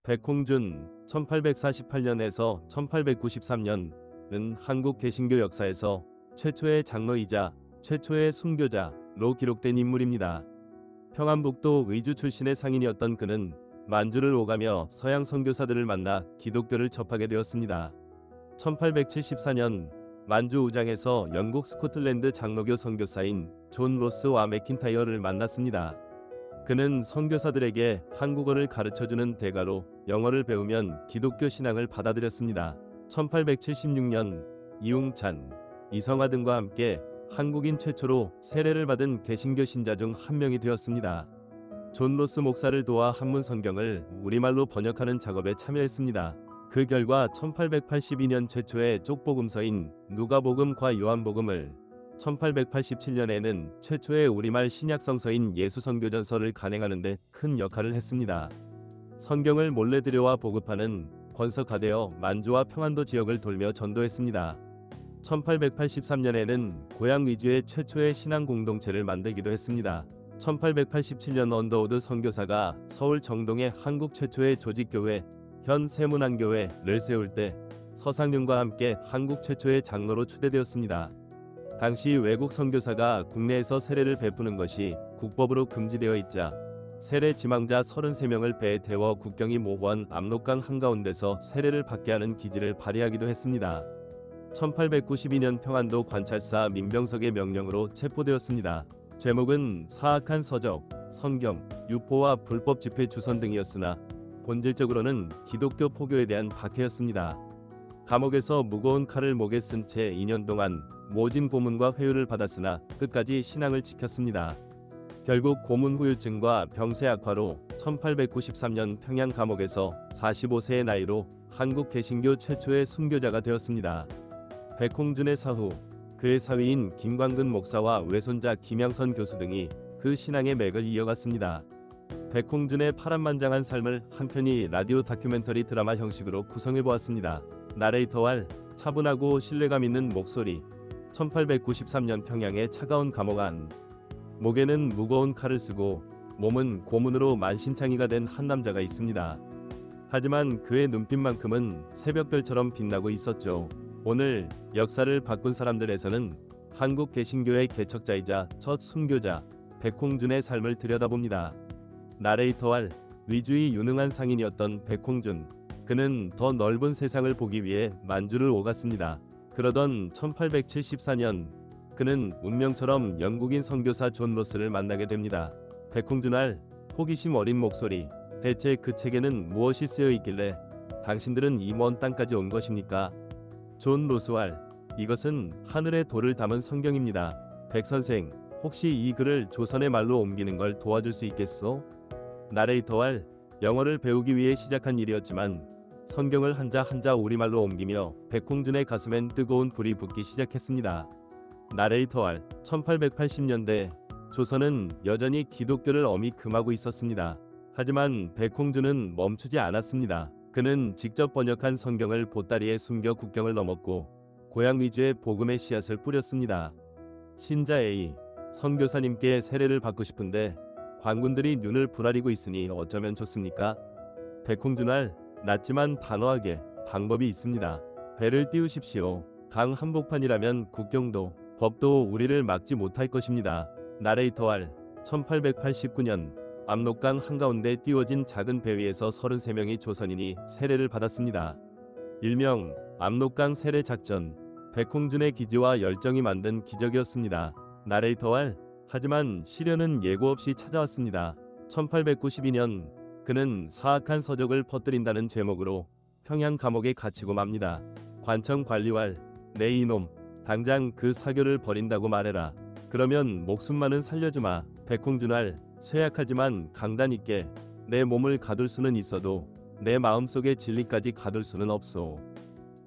백홍준 1848년에서 1893년은 한국 개신교 역사에서 최초의 장로이자 최초의 순교자로 기록된 인물입니다. 평안북도 의주 출신의 상인이었던 그는 만주를 오가며 서양 선교사들을 만나 기독교를 접하게 되었습니다. 1874년 만주 우장에서 영국 스코틀랜드 장로교 선교사인 존 로스와 맥킨타이어를 만났습니다. 그는 선교사들에게 한국어를 가르쳐주는 대가로 영어를 배우면 기독교 신앙을 받아들였습니다. 1876년 이웅찬, 이성화 등과 함께 한국인 최초로 세례를 받은 개신교 신자 중 한 명이 되었습니다. 존 로스 목사를 도와 한문 성경을 우리말로 번역하는 작업에 참여했습니다. 그 결과 1882년 최초의 쪽복음서인 누가복음과 요한복음을, 1887년에는 최초의 우리말 신약성서인 예수선교전서를 간행하는 데 큰 역할을 했습니다. 성경을 몰래 들여와 보급하는 권석화 되어 만주와 평안도 지역을 돌며 전도했습니다. 1883년에는 고향 위주의 최초의 신앙 공동체를 만들기도 했습니다. 1887년 언더우드 선교사가 서울 정동의 한국 최초의 조직교회 현 세문안교회를 세울 때 서상윤과 함께 한국 최초의 장로로 추대되었습니다. 당시 외국 선교사가 국내에서 세례를 베푸는 것이 국법으로 금지되어 있자 세례 지망자 33명을 배에 태워 국경이 모호한 압록강 한가운데서 세례를 받게 하는 기지를 발휘하기도 했습니다. 1892년 평안도 관찰사 민병석의 명령으로 체포되었습니다. 죄목은 사악한 서적, 성경, 유포와 불법 집회 주선 등이었으나 본질적으로는 기독교 포교에 대한 박해였습니다. 감옥에서 무거운 칼을 목에 쓴 채 2년 동안 모진 고문과 회유를 받았으나 끝까지 신앙을 지켰습니다. 결국 고문 후유증과 병세 악화로 1893년 평양 감옥에서 45세의 나이로 한국 개신교 최초의 순교자가 되었습니다. 백홍준의 사후, 그의 사위인 김광근 목사와 외손자 김양선 교수 등이 그 신앙의 맥을 이어갔습니다. 백홍준의 파란만장한 삶을 한편이 라디오 다큐멘터리 드라마 형식으로 구성해보았습니다. 나레이터와 차분하고 신뢰감 있는 목소리. 1893년 평양의 차가운 감옥 안. 목에는 무거운 칼을 쓰고 몸은 고문으로 만신창이가 된 한 남자가 있습니다. 하지만 그의 눈빛만큼은 새벽별처럼 빛나고 있었죠. 오늘 역사를 바꾼 사람들에서는 한국 개신교의 개척자이자 첫 순교자 백홍준의 삶을 들여다봅니다. 나레이터와 위주의 유능한 상인이었던 백홍준. 그는 더 넓은 세상을 보기 위해 만주를 오갔습니다. 그러던 1874년 그는 운명처럼 영국인 선교사 존 로스를 만나게 됩니다. 백홍준알, 호기심 어린 목소리. 대체 그 책에는 무엇이 쓰여 있길래 당신들은 이 먼 땅까지 온 것입니까? 존 로스왈, 이것은 하늘의 돌을 담은 성경입니다. 백 선생, 혹시 이 글을 조선의 말로 옮기는 걸 도와줄 수 있겠소? 나레이터왈, 영어를 배우기 위해 시작한 일이었지만 성경을 한자 한자 우리말로 옮기며 백홍준의 가슴엔 뜨거운 불이 붙기 시작했습니다. 나레이터왈, 1880년대 조선은 여전히 기독교를 엄히 금하고 있었습니다. 하지만 백홍준은 멈추지 않았습니다. 그는 직접 번역한 성경을 보따리에 숨겨 국경을 넘었고 고향 위주의 복음의 씨앗을 뿌렸습니다. 신자 A, 선교사님께 세례를 받고 싶은데 관군들이 눈을 부라리고 있으니 어쩌면 좋습니까? 백홍준알, 낮지만 단호하게 방법이 있습니다. 배를 띄우십시오. 강 한복판이라면 국경도 법도 우리를 막지 못할 것입니다. 나레이터알, 1889년 압록강 한가운데 띄워진 작은 배 위에서 33명의 조선인이 세례를 받았습니다. 일명 압록강 세례 작전. 백홍준의 기지와 열정이 만든 기적이었습니다. 나레이터알, 하지만 시련은 예고 없이 찾아왔습니다. 1892년 그는 사악한 서적을 퍼뜨린다는 죄목으로 평양 감옥에 갇히고 맙니다. 관청 관리왈, 내 이놈, 당장 그 사교를 버린다고 말해라. 그러면 목숨만은 살려주마. 백홍준알, 쇠약하지만 강단 있게 내 몸을 가둘 수는 있어도 내 마음속의 진리까지 가둘 수는 없소.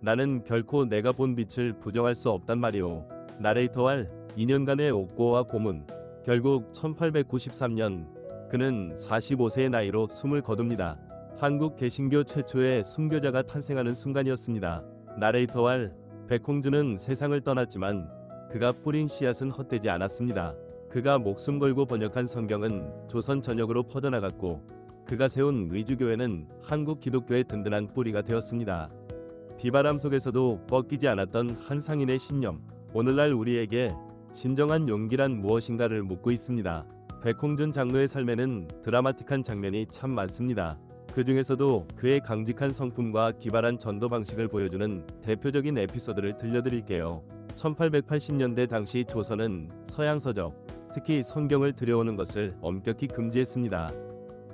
나는 결코 내가 본 빛을 부정할 수 없단 말이오. 나레이터왈, 2년간의 옥고와 고문. 결국 1893년 그는 45세의 나이로 숨을 거둡니다. 한국 개신교 최초의 순교자가 탄생하는 순간이었습니다. 나레이터왈, 백홍준은 세상을 떠났지만 그가 뿌린 씨앗은 헛되지 않았습니다. 그가 목숨 걸고 번역한 성경은 조선 전역으로 퍼져나갔고 그가 세운 위주교회는 한국 기독교의 든든한 뿌리가 되었습니다. 비바람 속에서도 꺾이지 않았던 한 상인의 신념, 오늘날 우리에게 진정한 용기란 무엇인가를 묻고 있습니다. 백홍준 장로의 삶에는 드라마틱한 장면이 참 많습니다. 그 중에서도 그의 강직한 성품과 기발한 전도 방식을 보여주는 대표적인 에피소드를 들려드릴게요. 1880년대 당시 조선은 서양 서적, 특히 성경을 들여오는 것을 엄격히 금지했습니다.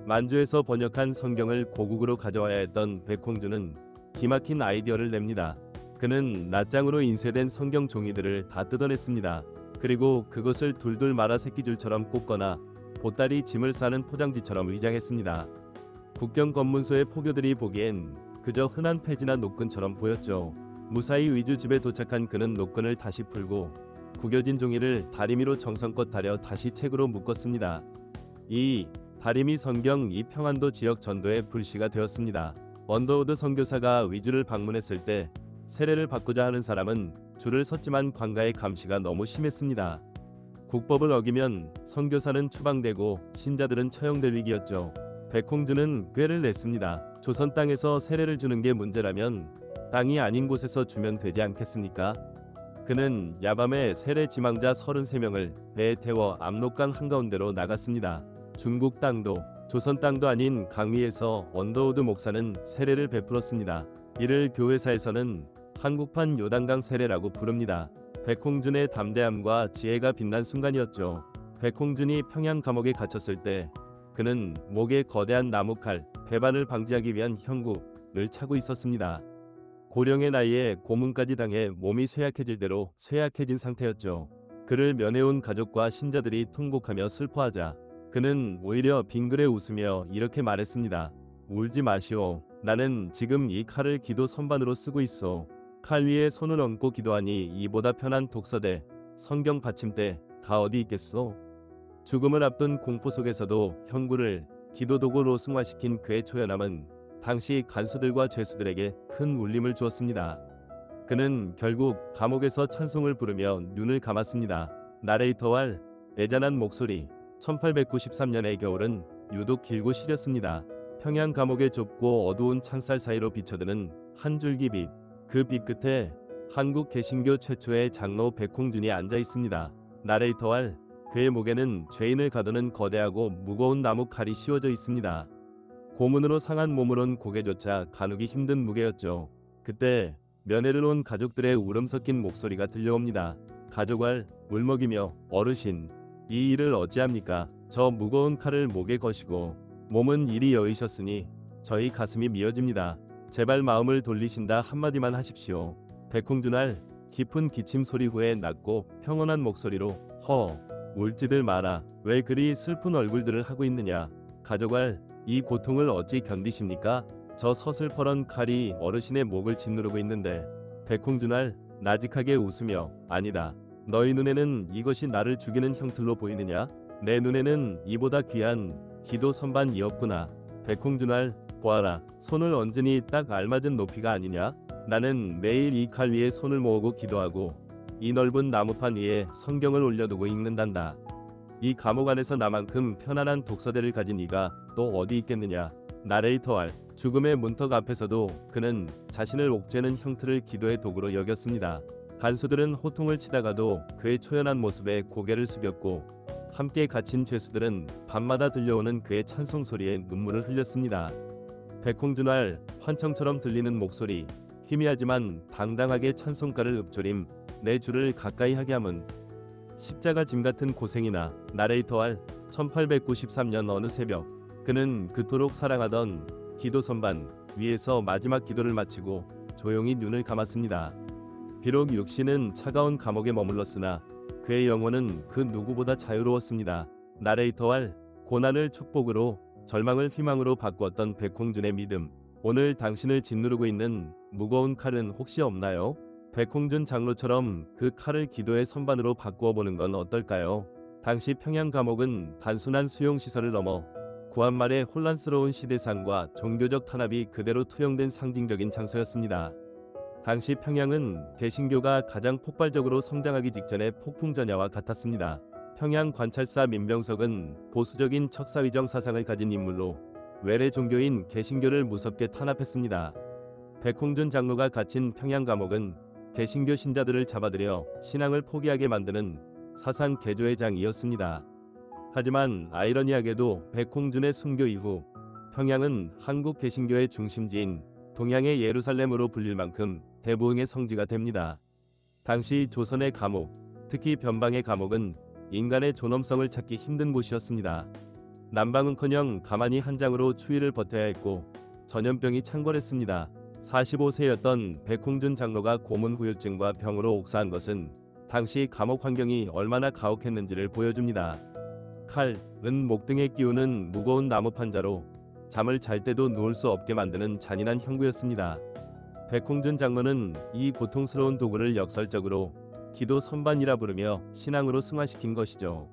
만주에서 번역한 성경을 고국으로 가져와야 했던 백홍준은 기막힌 아이디어를 냅니다. 그는 낱장으로 인쇄된 성경 종이들을 다 뜯어냈습니다. 그리고 그것을 둘둘 말아 새끼줄처럼 꽂거나 보따리 짐을 싸는 포장지처럼 위장했습니다. 국경 검문소의 포교들이 보기엔 그저 흔한 폐지나 노끈처럼 보였죠. 무사히 위주 집에 도착한 그는 노끈을 다시 풀고 구겨진 종이를 다리미로 정성껏 다려 다시 책으로 묶었습니다. 이 다리미 성경 이 평안도 지역 전도의 불씨가 되었습니다. 언더우드 선교사가 위주를 방문했을 때 세례를 받고자 하는 사람은 줄을 섰지만 관가의 감시가 너무 심했습니다. 국법을 어기면 선교사는 추방되고 신자들은 처형될 위기였죠. 백홍준은 꾀를 냈습니다. 조선 땅에서 세례를 주는 게 문제라면 땅이 아닌 곳에서 주면 되지 않겠습니까? 그는 야밤에 세례 지망자 33명을 배에 태워 압록강 한가운데로 나갔습니다. 중국 땅도 조선 땅도 아닌 강위에서 언더우드 목사는 세례를 베풀었습니다. 이를 교회사에서는 한국판 요단강 세례라고 부릅니다. 백홍준의 담대함과 지혜가 빛난 순간이었죠. 백홍준이 평양 감옥에 갇혔을 때 그는 목에 거대한 나무칼, 배반을 방지하기 위한 형구를 차고 있었습니다. 고령의 나이에 고문까지 당해 몸이 쇠약해질 대로 쇠약해진 상태였죠. 그를 면회온 가족과 신자들이 통곡하며 슬퍼하자 그는 오히려 빙그레 웃으며 이렇게 말했습니다. 울지 마시오. 나는 지금 이 칼을 기도 선반으로 쓰고 있어. 칼 위에 손을 얹고 기도하니 이보다 편한 독서대, 성경 받침대가 어디 있겠소? 죽음을 앞둔 공포 속에서도 형구를 기도 도구로 승화시킨 그의 초연함은 당시 간수들과 죄수들에게 큰 울림을 주었습니다. 그는 결국 감옥에서 찬송을 부르며 눈을 감았습니다. 나레이터왈 애잔한 목소리. 1893년의 겨울은 유독 길고 시렸습니다. 평양 감옥의 좁고 어두운 창살 사이로 비쳐드는 한 줄기 빛. 그 빛 끝에 한국 개신교 최초의 장로 백홍준이 앉아 있습니다. 나레이터왈 그의 목에는 죄인을 가두는 거대하고 무거운 나무 칼이 씌워져 있습니다. 고문으로 상한 몸으론 고개조차 가누기 힘든 무게였죠. 그때 면회를 온 가족들의 울음 섞인 목소리가 들려옵니다. 가족알 울먹이며 어르신 이 일을 어찌합니까? 저 무거운 칼을 목에 거시고 몸은 이리 여의셨으니 저희 가슴이 미어집니다. 제발 마음을 돌리신다 한마디만 하십시오. 백홍준알 깊은 기침 소리 후에 낮고 평온한 목소리로 허 울지들 마라. 왜 그리 슬픈 얼굴들을 하고 있느냐. 가족알 이 고통을 어찌 견디십니까? 저 서슬퍼런 칼이 어르신의 목을 짓누르고 있는데 백홍준알 나직하게 웃으며 아니다. 너희 눈에는 이것이 나를 죽이는 형틀로 보이느냐? 내 눈에는 이보다 귀한 기도 선반이었구나. 백홍준알 보아라. 손을 얹으니 딱 알맞은 높이가 아니냐? 나는 매일 이 칼 위에 손을 모으고 기도하고 이 넓은 나무판 위에 성경을 올려두고 읽는단다. 이 감옥 안에서 나만큼 편안한 독서대를 가진 이가 또 어디 있겠느냐. 나레이터알 죽음의 문턱 앞에서도 그는 자신을 옥죄는 형틀을 기도의 도구로 여겼습니다. 간수들은 호통을 치다가도 그의 초연한 모습에 고개를 숙였고 함께 갇힌 죄수들은 밤마다 들려오는 그의 찬송 소리에 눈물을 흘렸습니다. 백홍준알 환청처럼 들리는 목소리, 희미하지만 당당하게 찬송가를 읊조림, 내 주를 가까이 하게 함은 십자가 짐 같은 고생이나. 나레이터알 1893년 어느 새벽 그는 그토록 사랑하던 기도 선반 위에서 마지막 기도를 마치고 조용히 눈을 감았습니다. 비록 육신은 차가운 감옥에 머물렀으나 그의 영혼은 그 누구보다 자유로웠습니다. 나레이터알 고난을 축복으로 절망을 희망으로 바꾸었던 백홍준의 믿음. 오늘 당신을 짓누르고 있는 무거운 칼은 혹시 없나요? 백홍준 장로처럼 그 칼을 기도의 선반으로 바꾸어 보는 건 어떨까요? 당시 평양 감옥은 단순한 수용시설을 넘어 구한말의 혼란스러운 시대상과 종교적 탄압이 그대로 투영된 상징적인 장소였습니다. 당시 평양은 개신교가 가장 폭발적으로 성장하기 직전의 폭풍전야와 같았습니다. 평양 관찰사 민병석은 보수적인 척사위정 사상을 가진 인물로 외래 종교인 개신교를 무섭게 탄압했습니다. 백홍준 장로가 갇힌 평양 감옥은 개신교 신자들을 잡아들여 신앙을 포기하게 만드는 사상 개조의 장이었습니다. 하지만 아이러니하게도 백홍준의 순교 이후 평양은 한국 개신교의 중심지인 동양의 예루살렘으로 불릴 만큼 대부흥의 성지가 됩니다. 당시 조선의 감옥, 특히 변방의 감옥은 인간의 존엄성을 찾기 힘든 곳이었습니다. 난방은커녕 가만히 한 장으로 추위를 버텨야 했고 전염병이 창궐했습니다. 45세였던 백홍준 장로가 고문 후유증과 병으로 옥사한 것은 당시 감옥 환경이 얼마나 가혹했는지를 보여줍니다. 칼, 은, 목 등에 끼우는 무거운 나무 판자로 잠을 잘 때도 누울 수 없게 만드는 잔인한 형구였습니다. 백홍준 장로는 이 고통스러운 도구를 역설적으로 기도 선반이라 부르며 신앙으로 승화시킨 것이죠.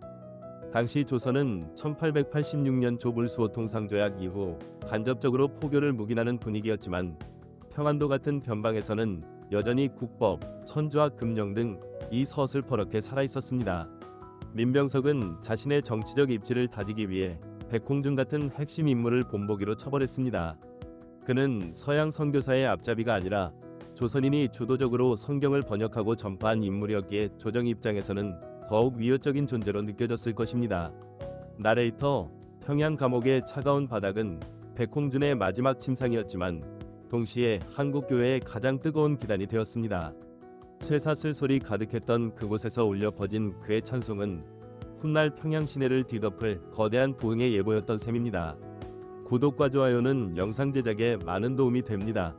당시 조선은 1886년 조불수호통상조약 이후 간접적으로 포교를 묵인하는 분위기였지만 평안도 같은 변방에서는 여전히 국법, 천주와 금령 등 이 서슬 퍼렇게 살아있었습니다. 민병석은 자신의 정치적 입지를 다지기 위해 백홍준 같은 핵심 인물을 본보기로 처벌했습니다. 그는 서양 선교사의 앞잡이가 아니라 조선인이 주도적으로 성경을 번역하고 전파한 인물이었기에 조정 입장에서는 더욱 위협적인 존재로 느껴졌을 것입니다. 나레이터, 평양 감옥의 차가운 바닥은 백홍준의 마지막 침상이었지만 동시에 한국교회의 가장 뜨거운 기단이 되었습니다. 쇠사슬 소리 가득했던 그곳에서 울려 퍼진 그의 찬송은 훗날 평양 시내를 뒤덮을 거대한 부흥의 예보였던 셈입니다. 구독과 좋아요는 영상 제작에 많은 도움이 됩니다.